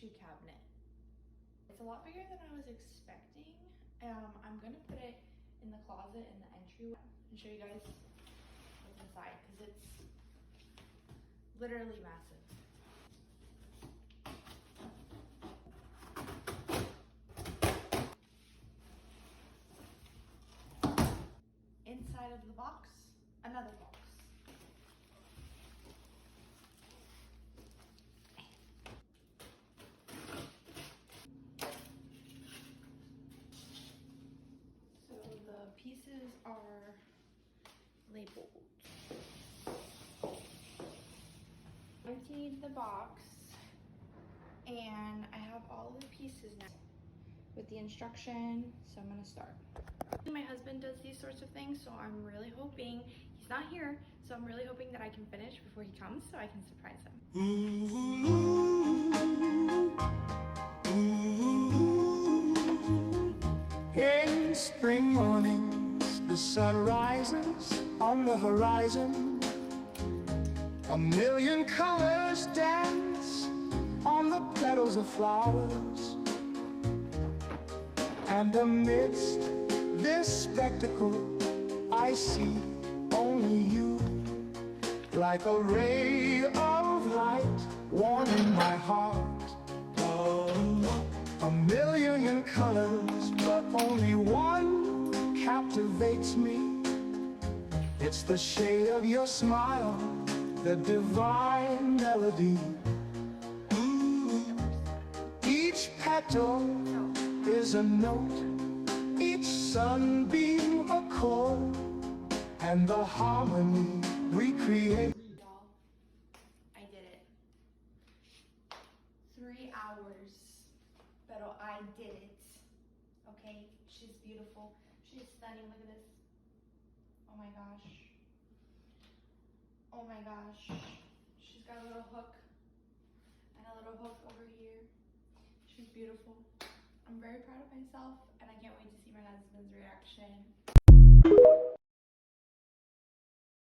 shoe cabinet. It's a lot bigger than I was expecting. I'm gonna put it in the closet in the entryway and show you guys what's inside because it's literally massive. Inside of the box, another box. So the pieces are labeled. Emptied the box and I have all the pieces now with the instruction, so I'm gonna start. My husband does these sorts of things, so I'm really hoping, he's not here, so I'm really hoping that I can finish before he comes so I can surprise him. In spring mornings, the sun rises on the horizon. A million colors dance on the petals of flowers. And amidst this spectacle, I see only you, like a ray of light warming my heart. A million colors, but only one captivates me. It's the shade of your smile, the divine melody. Each petal is a note, each sunbeam a chord, and the harmony we create. Y'all, I did it. 3 hours, but I did it. Okay, she's beautiful. She's stunning. Look at this. Oh my gosh. Oh my gosh. She's got a little hook and a little hook over here. She's beautiful. I'm very proud of myself and I can't wait to see my husband's reaction.